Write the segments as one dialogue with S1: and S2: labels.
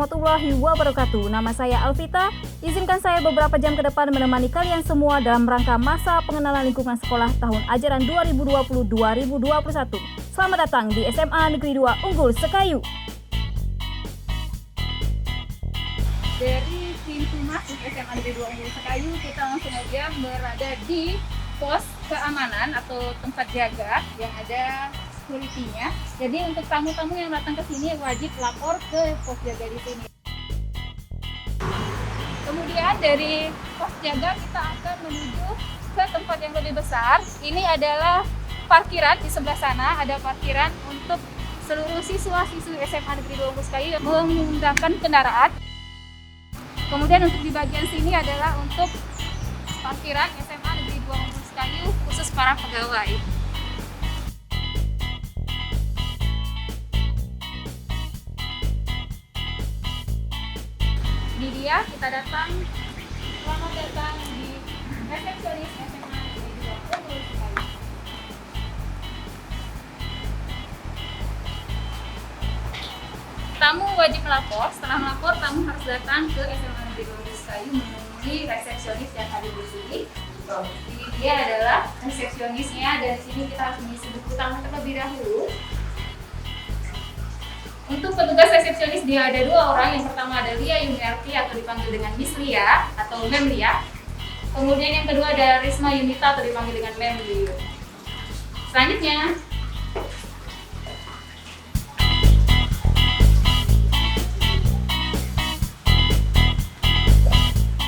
S1: warahmatullahi wabarakatuh. Nama saya Alvita. Izinkan saya beberapa jam ke depan menemani kalian semua dalam rangka masa pengenalan lingkungan sekolah tahun ajaran 2020-2021. Selamat datang di SMA Negeri 2 Unggul Sekayu. Dari pintu masuk SMA Negeri 2 Unggul Sekayu, kita langsung aja berada di pos keamanan atau tempat jaga yang ada security-nya. Jadi untuk tamu-tamu yang datang ke sini wajib lapor ke pos jaga di sini. Kemudian dari pos jaga kita akan menuju ke tempat yang lebih besar. Ini adalah parkiran di sebelah sana, ada parkiran untuk seluruh siswa-siswi SMA Negeri 2 Unggul Sekayu yang menggunakan kendaraan. Kemudian untuk di bagian sini adalah untuk parkiran SMA Negeri 2 Unggul Sekayu khusus para pegawai. Ini dia, kita datang. Selamat datang di resepsionis SMA Negeri 2 Unggul Sekayu. Tamu wajib melapor. Setelah melapor, tamu harus datang ke SMA Negeri 2 Unggul Sekayu menemui resepsionis yang ada di sini. Ini dia adalah resepsionisnya, dan di sini kita harus mengisi buku tamu terlebih dahulu. Untuk petugas resepsionis dia ada dua orang. Yang pertama ada Lia Yuniarti atau dipanggil dengan Miss Lia atau Mem Lia. Kemudian yang kedua ada Risma Yunita atau dipanggil dengan Mem Liu. Selanjutnya,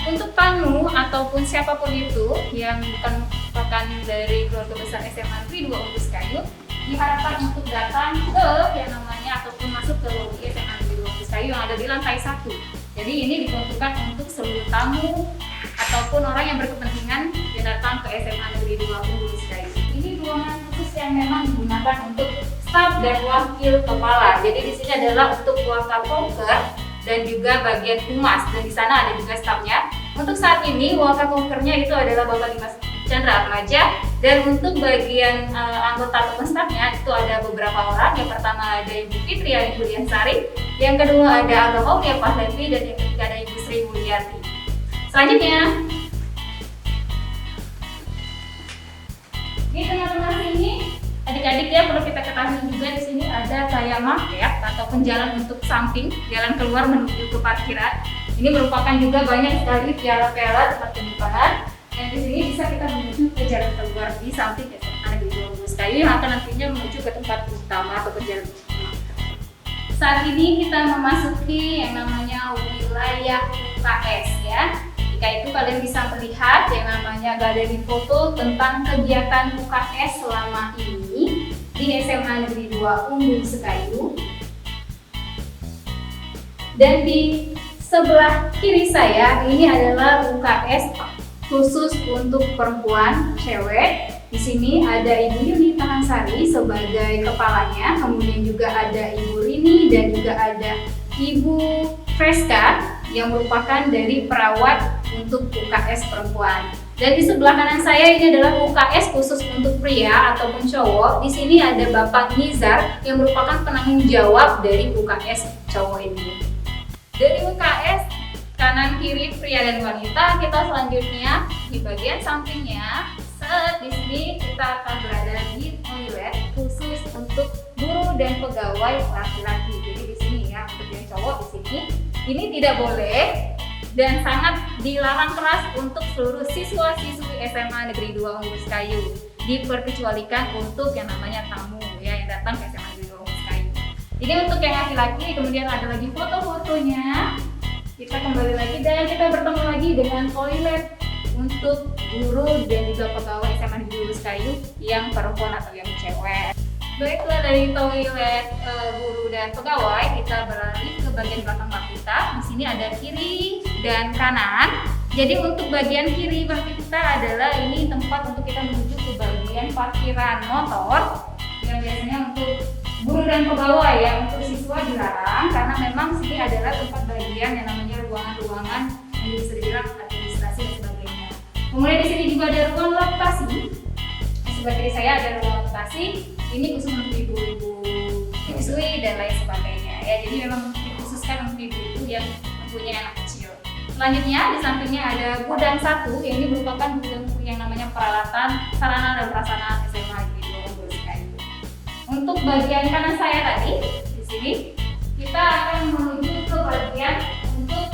S1: untuk tamu ataupun siapapun itu yang bukan merupakan dari keluarga besar SMA Negeri 2 Unggul Sekayu, diharapkan untuk datang ke yang namanya ataupun masuk ke lobi SMA Negeri 2 Unggul Sekayu yang ada di lantai 1. Jadi ini diperuntukkan untuk seluruh tamu ataupun orang yang berkepentingan yang datang ke SMA Negeri 2 Unggul Sekayu. Ini ruangan khusus yang memang digunakan untuk staf dan wakil kepala. Jadi di sini adalah untuk Wakapolker dan juga bagian humas, dan di sana ada juga stafnya. Untuk saat ini Wakapolkernya itu adalah Bapak Dimas Chandra Atmaja, dan untuk bagian anggota ataupun stafnya itu ada beberapa orang. Yang pertama ada Ibu Fitri Yuliansari, yang kedua ada Agam Aulia Pahlavi, dan yang ketiga ada Ibu Sri Mulyati. Selanjutnya, di tengah-tengah sini adik-adik ya, perlu kita ketahui juga di sini ada kayak market ataupun jalan untuk samping, jalan keluar menuju ke parkiran. Ini merupakan juga banyak sekali piala-piala tempat penyimpanan. Dan di sini bisa kita menuju ke jalan keluar di samping SMA Negeri 2 Unggul Sekayu yang akan nantinya menuju ke tempat utama atau ke jalan utama. Saat ini kita memasuki yang namanya wilayah UKS ya. Jika itu kalian bisa melihat yang namanya galeri foto tentang kegiatan UKS selama ini di SMA Negeri 2 Unggul Sekayu. Dan di sebelah kiri saya ini adalah UKS khusus untuk perempuan, cewek. Di sini ada Ibu Yuni Tahansari sebagai kepalanya, kemudian juga ada Ibu Rini dan juga ada Ibu Freska yang merupakan dari perawat untuk UKS perempuan. Dan di sebelah kanan saya ini adalah UKS khusus untuk pria ataupun cowok. Di sini ada Bapak Nizar yang merupakan penanggung jawab dari UKS cowok ini. Dari UKS kanan kiri pria dan wanita, kita selanjutnya di bagian sampingnya. Di sini kita akan berada di toilet khusus untuk guru dan pegawai laki-laki. Jadi di sini ya, untuk yang cowok di sini ini tidak boleh dan sangat dilarang keras untuk seluruh siswa-siswi SMA Negeri 2 Unggul Sekayu. Diperkecualikan untuk yang namanya tamu ya yang datang ke SMA Negeri 2 Unggul Sekayu. Ini untuk yang laki-laki. Kemudian ada lagi foto-fotonya. Kita kembali lagi dan kita bertemu lagi dengan toilet untuk guru dan juga pegawai SMA Negeri 2 Unggul Sekayu yang perempuan atau yang cewek. Baiklah, dari toilet guru dan pegawai kita beralih ke bagian belakang bak kita. Di sini ada kiri dan kanan. Jadi untuk bagian kiri bak kita adalah ini tempat untuk kita menuju ke bagian parkiran motor yang biasanya untuk guru dan pegawai ya. Untuk siswa dilarang karena memang sini adalah tempat bagian yang namanya ruangan-ruangan yang bisa dibilang administrasi dan sebagainya. Kemudian di sini juga ada ruang laktasi. Di sebelah kiri saya ada ruang laktasi. Ini khusus untuk ibu-ibu menyusui dan lain sebagainya ya. Jadi memang dikhususkan untuk ibu-ibu yang mempunyai anak kecil. Selanjutnya di sampingnya ada gudang 1, yang ini merupakan gudang yang namanya peralatan sarana dan prasarana SMA Negeri 2 Umbul Sekayu. Untuk bagian kanan saya tadi di sini kita akan menuju ke bagian untuk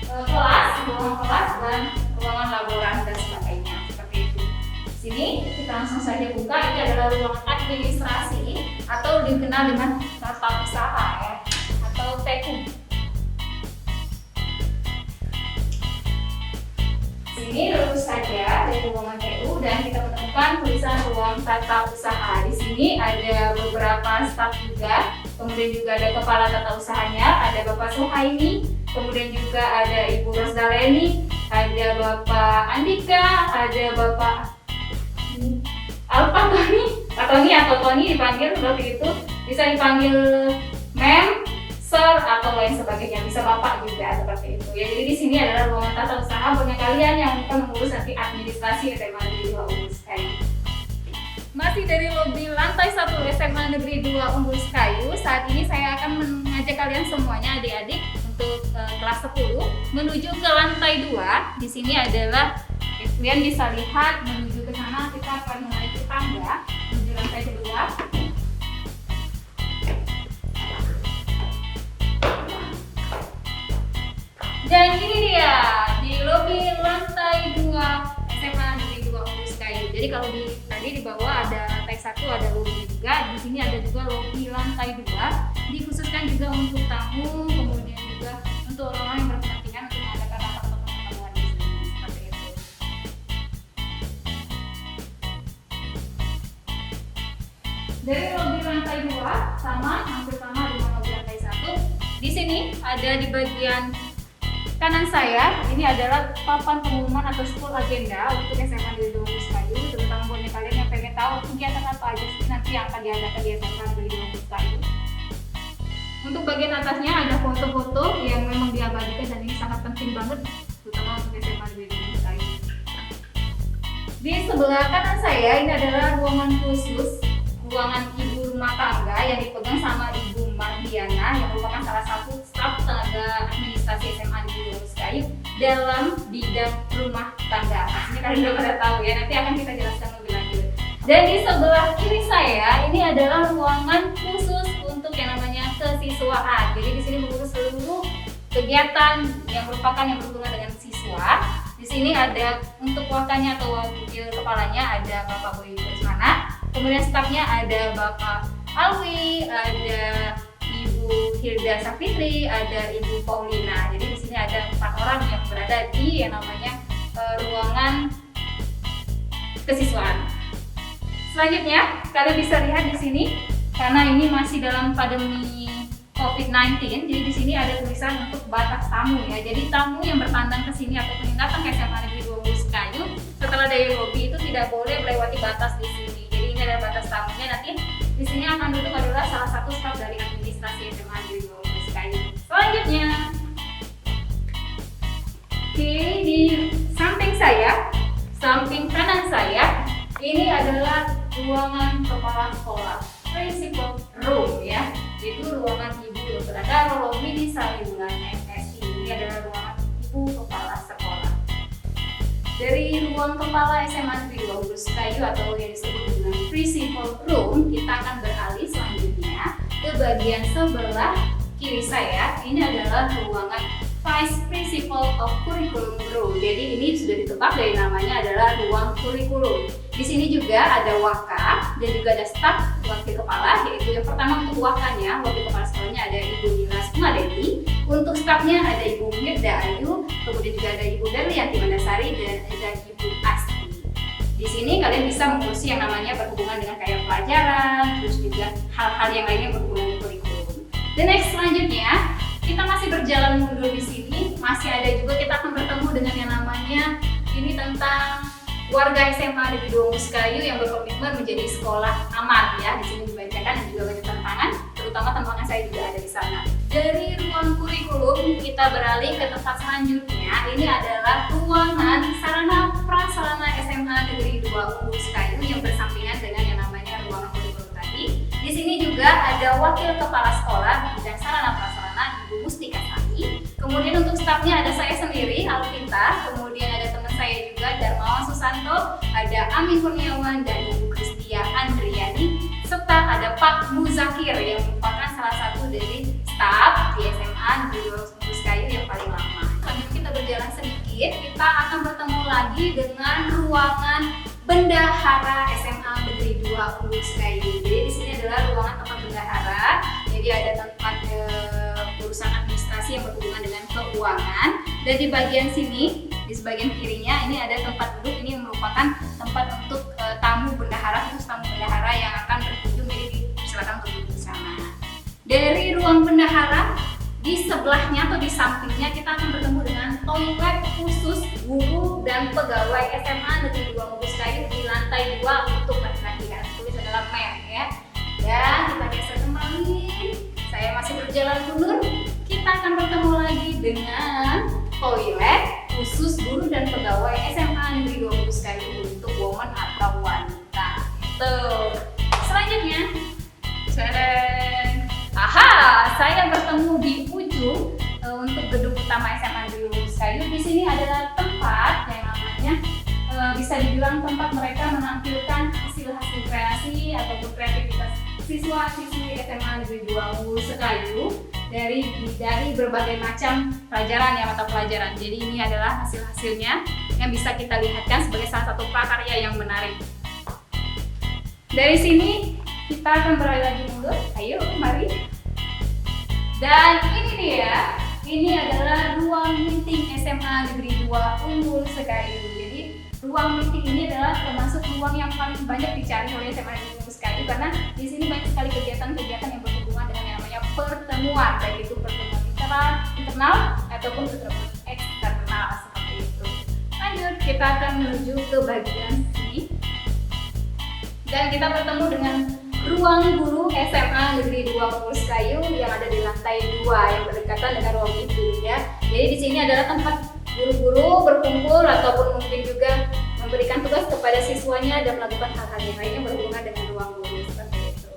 S1: kelas, ruangan kelas dan ruangan laboran dan sebagainya seperti itu. Di sini kita langsung saja buka. Ini adalah ruangan administrasi atau dikenal dengan tata usaha ya, atau TU. Sini lurus saja dari ruangan TU dan kita menemukan tulisan ruang tata usaha. Di sini ada beberapa staf juga, kemudian juga ada kepala tata usahanya, ada Bapak Suhaimi, kemudian juga ada Ibu Rosdaleni, ada Bapak Andika, ada Bapak Alfa Tony atau Tony dipanggil seperti itu, bisa dipanggil Mem, Sir atau lain sebagainya, bisa Bapak juga seperti itu ya. Jadi di sini adalah ruangan tata usaha bagi kalian yang akan mengurus nanti administrasi SMA Negeri 2 Umbul Sekayu. Masih dari lobi lantai 1 SMA Negeri 2 Umbul Sekayu, saat ini saya akan mengajak kalian semuanya adik-adik untuk kelas 10 menuju ke lantai 2. Di sini adalah kalian bisa lihat menuju ke sana kita akan menaiki tangga menuju lantai 2. Dan ini dia di lobi lantai 2 SMA Negeri 2 Umbul Sekayu. Jadi kalau tadi di bawah ada lantai 1 ada lobi juga, di sini ada juga lobi lantai 2, dikhususkan juga untuk tamu, kemudian juga untuk orang-orang yang berkepentingan untuk mengadakan rapat atau pertemuan di sini seperti itu. Dari lobi lantai 2 hampir sama dengan lobi lantai 1. Di sini ada di bagian kanan saya, ini adalah papan pengumuman atau school agenda untuk SMA Negeri 2 Umbul Sekayu, terutama buat kalian yang pengen tahu kegiatan apa aja sih nanti yang akan diadakan di SMA Negeri 2 Umbul Sekayu. Untuk bagian atasnya ada foto-foto yang memang diabadikan dan ini sangat penting banget, terutama untuk SMA Negeri 2 Umbul Sekayu. Di sebelah kanan saya ini adalah ruangan khusus, ruangan ibu rumah tangga yang dipegang sama Ibu Mardiana yang merupakan salah satu staf tenaga administrasi SMA Negeri 2 Umbul Sekayu dalam bidang rumah tangga. Pastinya kalian sudah pada tahu ya, nanti akan kita jelaskan lebih lanjut. Dan di sebelah kiri saya ini adalah ruangan khusus untuk yang namanya kesiswaan. Jadi di sini mengurus seluruh kegiatan yang berhubungan dengan siswa. Di sini ada untuk wakilnya atau wakil kepalanya ada Bapak Boy Krismana. Kemudian stafnya ada Bapak Alwi, ada Ibu Hilda Safitri, ada Ibu Paulina. Jadi di sini ada 4 orang yang berada di yang namanya ruangan kesiswaan. Selanjutnya, kalian bisa lihat di sini karena ini masih dalam pandemi COVID-19, jadi di sini ada tulisan untuk batas tamu ya. Jadi tamu yang bertandang ke sini atau yang datang ke SMA Negeri 2 Umbul Sekayu setelah dari lobi itu tidak boleh melewati batas di sini. Jadi ini adalah batas tamunya. Nanti di sini akan duduk adalah salah satu staf dari administrasi SMA Negeri 2 Umbul Sekayu. Selanjutnya, oke, di samping saya, samping kanan saya, ini adalah ruangan kepala sekolah, principal room ya. Itu ruangan Ibu Dr. Adaro Romidi Salibulan MSI. Ini adalah ruangan Ibu Kepala Sekolah. Dari ruang kepala SMA Negeri 2 Umbul Sekayu atau yang disebut dengan principal room, kita akan beralih selanjutnya ke bagian sebelah kiri saya. Ini adalah ruangan Vice Principal of Curriculum Room. Jadi ini sudah ditebak dari namanya adalah ruang kurikulum. Di sini juga ada waka dan juga ada staf wakil kepala, yaitu yang pertama untuk wakanya, wakil kepala sekolahnya ada Ibu Nila Sumadeti, untuk stafnya ada Ibu Mirda Ayu, kemudian juga ada Ibu Berlianti Mandasari dan ada Ibu Asti. Di sini kalian bisa mengurusi yang namanya berhubungan dengan kayak pelajaran, terus juga hal-hal yang lainnya berhubungan dengan kurikulum. Dan next selanjutnya kita masih berjalan mundur di sini, masih ada juga kita akan bertemu dengan yang namanya ini tentang warga SMA Negeri 2 Umbul Sekayu yang berkomitmen menjadi sekolah aman ya. Di sini dibacakan dan juga banyak tantangan, terutama tantangan saya juga ada di sana. Dari ruang kurikulum kita beralih ke tempat selanjutnya. Ini adalah ruangan sarana prasarana SMA Negeri 2 Umbul Sekayu yang bersampingan dengan yang namanya ruangan kurikulum tadi. Di sini juga ada wakil kepala sekolah bidang sarana prasarana Ibu Mustika Sari. Kemudian untuk stafnya ada saya sendiri, Alvita, kemudian ada teman saya juga, Darmawan Susanto, ada Amin Kurniawan, dan Ibu Kristia Andriani, serta ada Pak Muzakir yang merupakan salah satu dari staf di SMA Negeri 2 Umbul Kayu yang paling lama. Selanjutnya kita berjalan sedikit, kita akan bertemu lagi dengan ruangan Bendahara SMA Negeri 2 Umbul Kayu. Jadi di sini adalah ruangan tempat bendahara. Jadi ada tempat urusan administrasi yang berhubungan dengan keuangan, dan di bagian sini, di sebagian kirinya ini ada tempat duduk. Ini merupakan tempat untuk tamu bendahara, khusus tamu bendahara yang akan berkunjung. Jadi silakan untuk duduk di sana. Dari ruang bendahara, di sebelahnya atau di sampingnya kita akan bertemu dengan toilet khusus guru dan pegawai SMA Negeri 2 Umbul Kayu di lantai 2 untuk laki-laki, yang tulis adalah men ya. Dan kita geser kembali, saya masih berjalan mundur, kita akan bertemu lagi dengan toilet khusus guru dan pegawai SMA Negeri 2 Umbul Kayu untuk woman atau wanita. Tuh. Selanjutnya, saya bertemu di ujung untuk gedung utama SMA Negeri 2 Umbul Kayu. Di sini adalah tempat yang namanya bisa dibilang tempat mereka menampilkan hasil-hasil kreasi ataupun kreativitas siswa-siswi SMA Negeri 2 Umbul Kayu dari berbagai macam pelajaran ya, mata pelajaran. Jadi ini adalah hasil-hasilnya yang bisa kita lihatkan sebagai salah satu prakarya yang menarik. Dari sini kita akan beralih lagi mundur. Ayo, mari. Dan ini dia, ini adalah ruang meeting SMA Negeri 2 Umbul Kayu. Jadi ruang meeting ini adalah termasuk ruang yang paling banyak dicari oleh SMA Negeri 2 Umbul Kayu, karena di sini banyak sekali kegiatan-kegiatan yang berhubungan dengan yang namanya pertemuan, baik itu pertemuan internal ataupun pertemuan eksternal seperti itu. Lanjut, kita akan menuju ke bagian sini dan kita bertemu dengan ruang guru SMA Negeri 2 Umbul Kayu yang ada di lantai 2 yang berdekatan dengan ruang meeting ya. Jadi di sini adalah tempat guru-guru berkumpul ataupun mungkin juga memberikan tugas kepada siswanya dan melakukan hal-hal yang lainnya berhubungan dengan ruang guru seperti itu.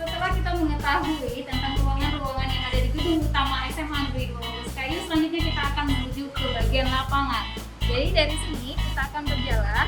S1: Setelah kita mengetahui tentang ruangan-ruangan yang ada di gedung utama SMA Negeri 2 Umbul Kayu, selanjutnya kita akan menuju ke bagian lapangan. Jadi dari sini kita akan berjalan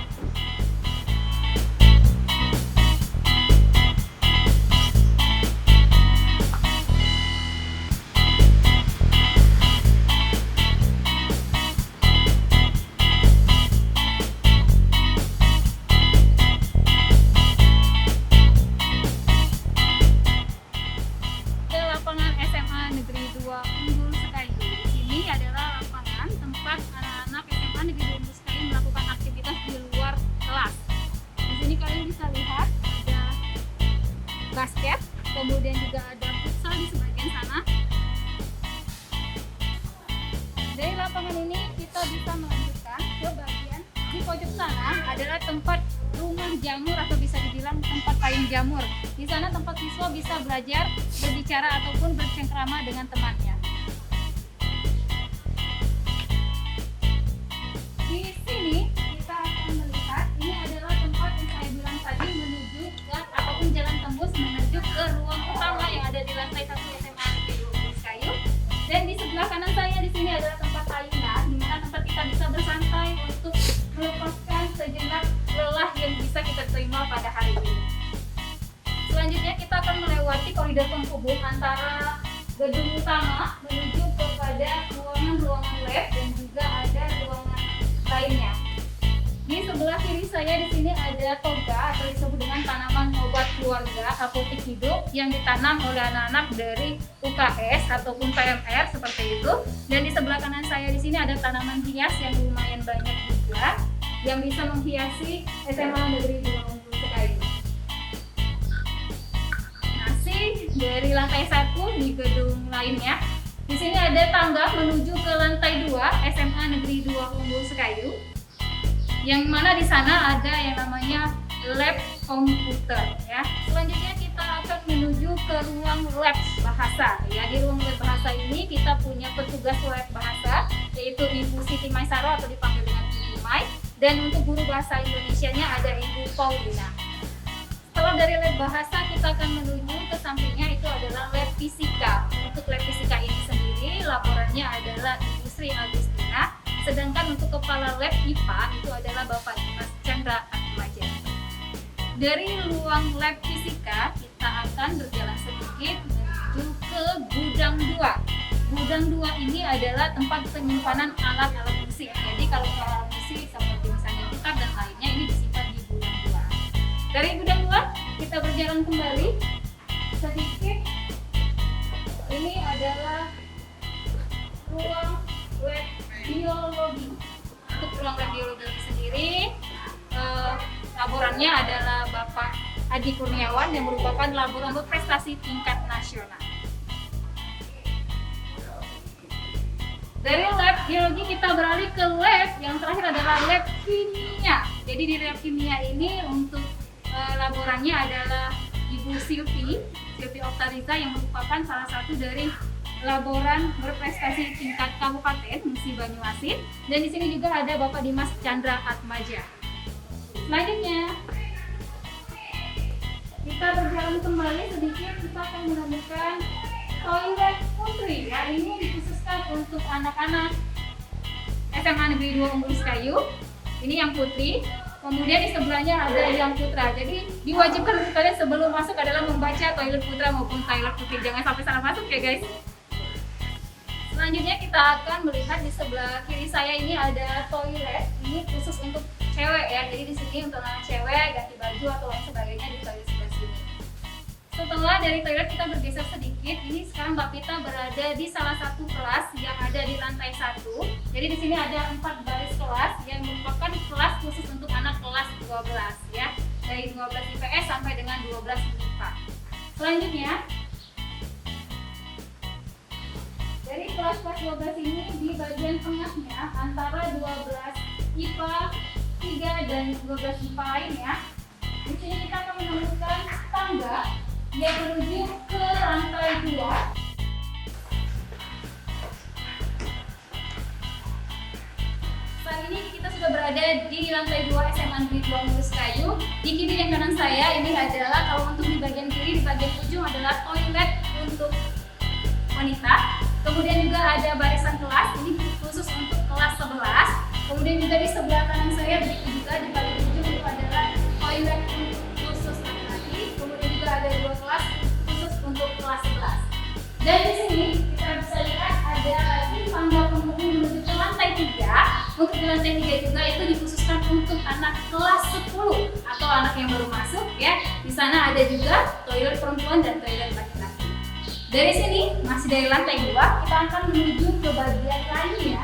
S1: basket, kemudian juga ada futsal di sebagian sana. Dari lapangan ini kita bisa melanjutkan ke bagian di pojok sana adalah tempat rumah jamur atau bisa dibilang tempat payung jamur. Di sana tempat siswa bisa belajar, berbicara ataupun bercengkrama dengan temannya. Di sini kita akan melihat ini adalah tempat yang saya bilang tadi menuju ke ataupun jalan tembus menuju ke ruang utama yang ada di lantai 1 SMA Negeri 2 Umbul Kayu. Dan di sebelah kanan saya di sini adalah tempat ayunan, di mana tempat kita bisa bersantai untuk melepaskan sejenak lelah yang bisa kita terima pada hari ini. Selanjutnya kita akan melewati koridor penghubung antara gedung utama menuju kepada ruangan-ruangan lab dan juga ada ruangan lainnya. Di sebelah kiri saya di sini ada toga atau disebut dengan tanaman obat keluarga apotek hidup yang ditanam oleh anak-anak dari UKS ataupun PMR seperti itu. Dan di sebelah kanan saya di sini ada tanaman hias yang lumayan banyak juga yang bisa menghiasi SMA Negeri 2 Umbul Kayu. Masih dari lantai 1 di gedung lainnya. Di sini ada tangga menuju ke lantai 2 SMA Negeri 2 Umbul Kayu. Yang mana di sana ada yang namanya lab komputer ya. Selanjutnya kita akan menuju ke ruang lab bahasa ya. Di ruang lab bahasa ini kita punya petugas lab bahasa yaitu Ibu Siti Maisaro atau dipanggil dengan Ibu Mai, dan untuk guru bahasa Indonesianya ada Ibu Paulina. Setelah Setelah dari lab bahasa, kita akan menuju ke sampingnya, itu adalah lab fisika. Untuk lab fisika ini sendiri, laporannya adalah Ibu Sri Agustina, sedangkan untuk kepala lab IPA itu adalah Bapak Dimas Chandra Atmaja. Dari ruang lab fisika, kita akan berjalan sedikit menuju ke gudang 2. Gudang 2 ini adalah tempat penyimpanan alat-alat musik. Jadi kalau alat musik seperti misalnya gitar dan lainnya ini disimpan di gudang 2. Dari gudang 2 kita berjalan kembali sedikit. Ini adalah ruang lab biologi. Untuk ruang lab biologi ini sendiri, laborannya adalah Bapak Adi Kurniawan yang merupakan laboran berprestasi tingkat nasional. Dari lab biologi kita beralih ke lab yang terakhir adalah lab kimia. Jadi di lab kimia ini untuk laborannya adalah Ibu Silvi Oktariza yang merupakan salah satu dari laboran berprestasi tingkat kabupaten Musi Banyuasin, dan di sini juga ada Bapak Dimas Chandra Atmaja. Selanjutnya kita berjalan kembali sedikit, kita akan menemukan toilet putri. Ya, ini dikhususkan untuk anak-anak SMA Negeri 2 Umbul Kayu. Ini yang putri. Kemudian di sebelahnya ada yang putra. Jadi diwajibkan untuk kalian sebelum masuk adalah membaca toilet putra maupun toilet putri. Jangan sampai salah masuk ya guys. Selanjutnya kita akan melihat di sebelah kiri saya ini ada toilet. Ini khusus untuk cewek ya. Jadi di sini untuk anak cewek ganti baju atau lain sebagainya di toilet sebelah sini. Setelah dari toilet kita bergeser sedikit. Ini sekarang Mbak Pita berada di salah satu kelas yang ada di lantai 1. Jadi di sini ada 4 baris kelas yang merupakan kelas khusus untuk anak kelas 12 ya. Dari 12 IPS sampai dengan 12 IPA. Selanjutnya dari kelas-kelas 12 ini di bagian tengahnya antara 12 IPA 3 dan 12 IPA lainnya. Di sini kita akan menemukan tangga yang menuju ke lantai 2. Saat ini kita sudah berada di lantai 2 SMA Negeri 2 Umbul Kayu. Di kiri dan kanan saya ini adalah, kalau untuk di bagian kiri, di bagian ujung adalah toilet untuk wanita. Kemudian juga ada barisan kelas, ini khusus untuk kelas 11. Kemudian juga di sebelah kanan saya begitu juga di bagian ujung itu adalah toilet khusus laki-laki. Kemudian juga ada 2 kelas khusus untuk kelas 11. Dan di sini kita bisa lihat ada lagi tangga penghubung menuju ke lantai 3. Untuk di lantai 3 juga itu dikhususkan untuk anak kelas 10 atau anak yang baru masuk ya. Di sana ada juga toilet perempuan dan toilet laki-laki. Dari sini masih dari lantai 2 kita akan menuju ke bagian lainnya.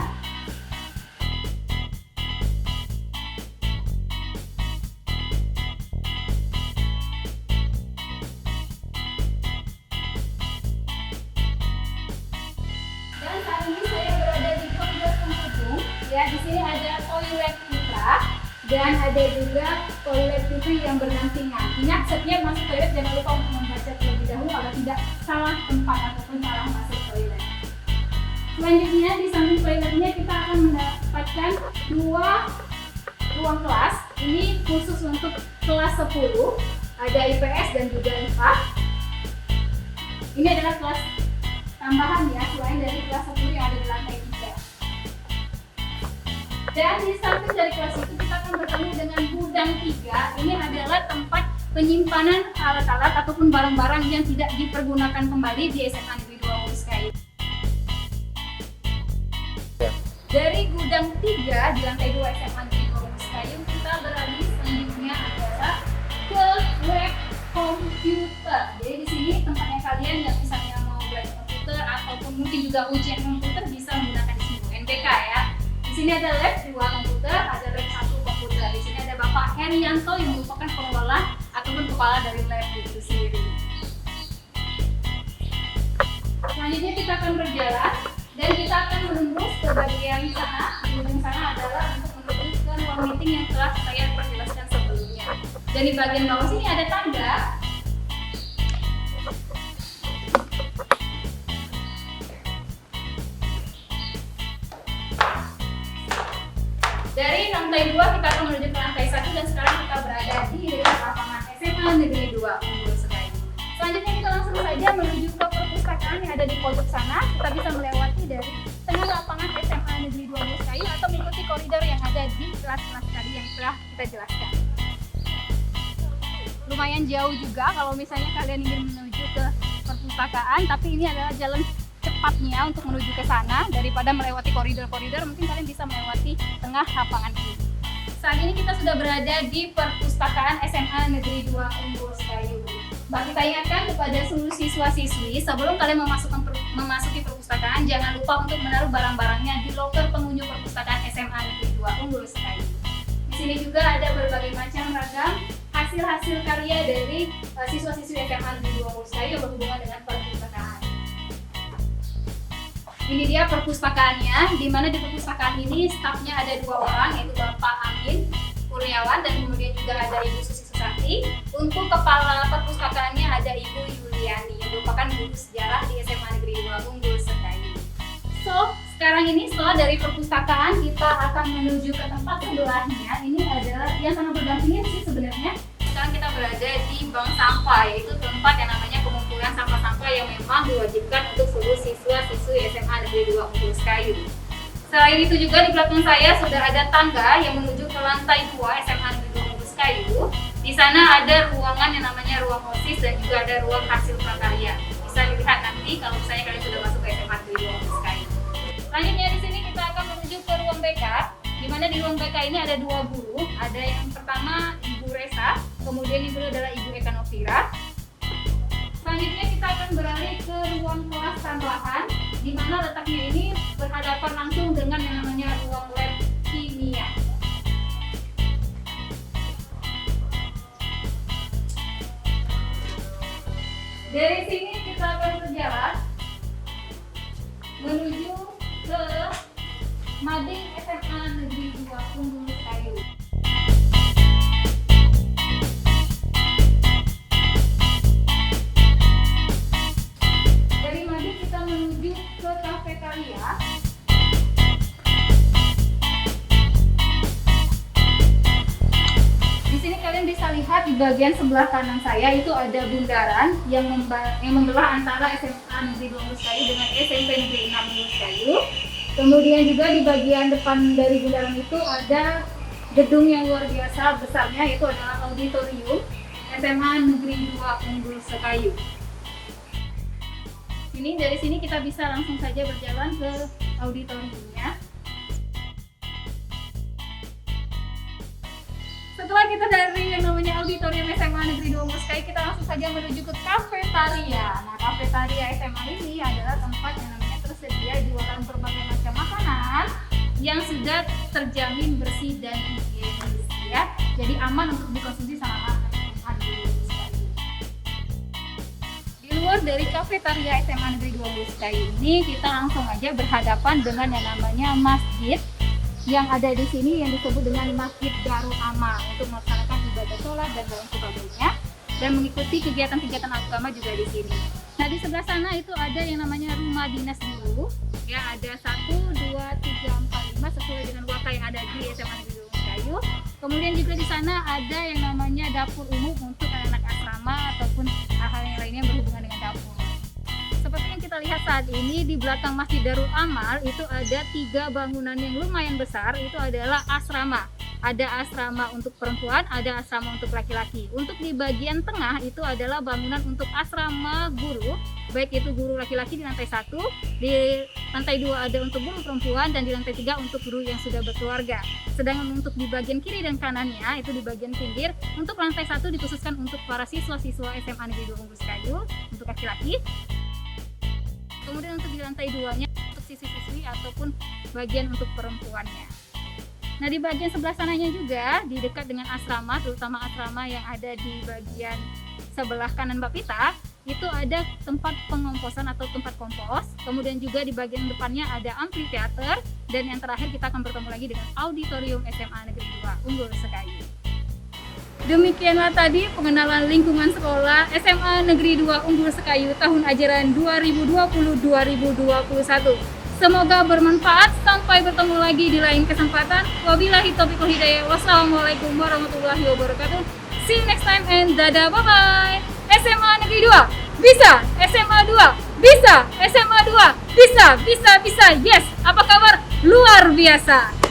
S1: Ya, di sini ada toilet putra dan ada juga toilet putri yang berdampingan. Ingat, setiap masuk toilet jangan lupa untuk membaca terlebih dahulu agar tidak salah tempat ataupun salah masuk toilet. Selanjutnya di samping toiletnya kita akan mendapatkan 2 ruang kelas. Ini khusus untuk kelas 10. Ada IPS dan juga IPA. Ini adalah kelas tambahan ya, selain dari kelas 10 yang ada di lantai 3. Dan di samping dari kelas itu kita akan bertemu dengan gudang 3. Ini adalah tempat penyimpanan alat-alat ataupun barang-barang yang tidak dipergunakan kembali di SMA Negeri 2 Umbul Kayu. Dari gudang 3 di lantai 2 SMA Negeri 2 Umbul Kayu kita beralih selanjutnya adalah ke lab komputer. Jadi di sini tempatnya kalian yang misalnya mau belajar komputer ataupun mungkin juga ujian komputer bisa menggunakan di sini UNBK ya. Di sini ada lab 2 komputer, ada lab 1 komputer. Di sini ada Bapak Herianto yang merupakan pengelola ataupun kepala dari lab itu sendiri. Selanjutnya kita akan berjalan dan kita akan menembus ke bagian sana. Di ujung sana adalah untuk menuju ke ruang meeting yang telah saya perjelaskan sebelumnya. Dan di bagian bawah sini ada tangga. Dari lantai 2 kita akan menuju ke lantai 1 dan sekarang kita berada di dekat lapangan SMA Negeri 2 kelas-kelas tadi yang telah kita jelaskan. Lumayan jauh juga kalau misalnya kalian ingin menuju ke perpustakaan, tapi ini adalah jalan cepatnya untuk menuju ke sana daripada melewati koridor-koridor. Mungkin kalian bisa melewati tengah lapangan ini. Saat ini kita sudah berada di perpustakaan SMA Negeri 2 Unggul Sekayu. Mbak, kita ingatkan kepada seluruh siswa-siswi, sebelum kalian memasuki perpustakaan, jangan lupa untuk menaruh barang-barangnya di loker pengunjung perpustakaan SMA Negeri 2 Unggul Sekayu. Di sini juga ada berbagai macam ragam hasil-hasil karya dari siswa-siswi SMA Negeri 2 Unggul Sekayu yang berhubungan dengan perpustakaan. Ini dia perpustakaannya, di mana di perpustakaan ini stafnya ada 2 orang, yaitu Bapak Amin Kurniawan dan kemudian juga ada Ibu Susi Susanti. Untuk kepala perpustakaannya ada Ibu Yuliani yang merupakan guru sejarah di SMA Negeri 2 Unggul Sekayu. So, sekarang ini setelah dari perpustakaan kita akan menuju ke tempat sebelahnya. Ini adalah yang sangat berdampingan sih sebenarnya. Sekarang kita berada di bank sampah, yaitu tempat yang namanya pengumpulan sampah-sampah yang memang diwajibkan untuk seluruh siswa-siswi SMA Negeri 2 Unggul Sekayu. Selain itu juga di belakang saya sudah ada tangga yang menuju ke lantai 2 SMA Negeri 2 Unggul Sekayu. Di sana ada ruangan yang namanya ruang OSIS dan juga ada ruang hasil prakarya. Bisa dilihat nanti kalau misalnya kalian sudah masuk ke SMA Negeri 2 Unggul Sekayu. Selanjutnya di sini kita akan menuju ke ruang BK, di mana di ruang BK ini ada 2 guru. Ada yang pertama Ibu Resa, kemudian yang kedua adalah Ibu Eka Novira. Selanjutnya kita akan beralih ke ruang kelas tambahan, di mana letaknya ini berhadapan langsung dengan yang namanya ruang lab kimia. Dari sini kita akan berjalan menuju ke Mading SMA Negeri 2 Unggul Sekayu. Dari Mading kita menuju ke kafetaria. Di sini kalian bisa lihat di bagian sebelah kanan saya itu ada bundaran yang membelah antara SMA Negeri 2 Unggul Sekayu dengan SMP Negeri 6 Unggul Sekayu. Kemudian juga di bagian depan dari bundaran itu ada gedung yang luar biasa besarnya, yaitu adalah auditorium SMA Negeri 2 Unggul Sekayu. Dari sini kita bisa langsung saja berjalan ke auditoriumnya. Setelah kita dari yang namanya auditorium SMA Negeri 2 Unggul Sekayu, kita langsung saja menuju ke kafetaria. Nah, kafetaria SMA ini adalah tempat yang namanya tersedia jualan berbagai macam makanan yang sudah terjamin bersih dan higienis, ya. Jadi aman untuk dikonsumsi sama anak-anak di Sekayu. Di luar dari kafetaria SMA Negeri 2 Unggul Sekayu ini, kita langsung aja berhadapan dengan yang namanya masjid yang ada di sini yang disebut dengan Masjid Darul Amal untuk melaksanakan ibadah sholat dan lain sebagainya, dan mengikuti kegiatan-kegiatan agama juga di sini. Nah, di sebelah sana itu ada yang namanya rumah dinas guru, ya, ada 1, 2, 3, 4, 5 sesuai dengan waka yang ada di SMA Negeri 2 Unggul Sekayu. Kemudian juga di sana ada yang namanya dapur umum untuk anak-anak asrama ataupun hal yang lainnya berhubungan dengan dapur. Seperti yang kita lihat saat ini di belakang Masjid Darul Amal itu ada 3 bangunan yang lumayan besar. Itu adalah asrama. Ada asrama untuk perempuan, ada asrama untuk laki-laki. Untuk di bagian tengah itu adalah bangunan untuk asrama guru, baik itu guru laki-laki di lantai 1, di lantai 2 ada untuk guru perempuan, dan di lantai 3 untuk guru yang sudah berkeluarga. Sedangkan untuk di bagian kiri dan kanannya itu di bagian pinggir, untuk lantai 1 dikhususkan untuk para siswa-siswa SMA Negeri 2 Unggul Sekayu untuk laki-laki. Kemudian untuk di lantai 2-nya untuk siswi-siswi ataupun bagian untuk perempuannya. Nah, di bagian sebelah sananya juga, di dekat dengan asrama, terutama asrama yang ada di bagian sebelah kanan Mbak Pita, itu ada tempat pengomposan atau tempat kompos. Kemudian juga di bagian depannya ada amphitheater, dan yang terakhir kita akan bertemu lagi dengan auditorium SMA Negeri 2 Unggul Sekayu. Demikianlah tadi pengenalan lingkungan sekolah SMA Negeri 2 Unggul Sekayu tahun ajaran 2020-2021. Semoga bermanfaat. Sampai bertemu lagi di lain kesempatan. Wabillahi taufiq wal hidayah. Wassalamualaikum warahmatullahi wabarakatuh. See you next time and dadah, bye-bye. SMA Negeri 2 bisa, SMA 2 bisa, SMA 2 bisa, yes. Apa kabar? Luar biasa.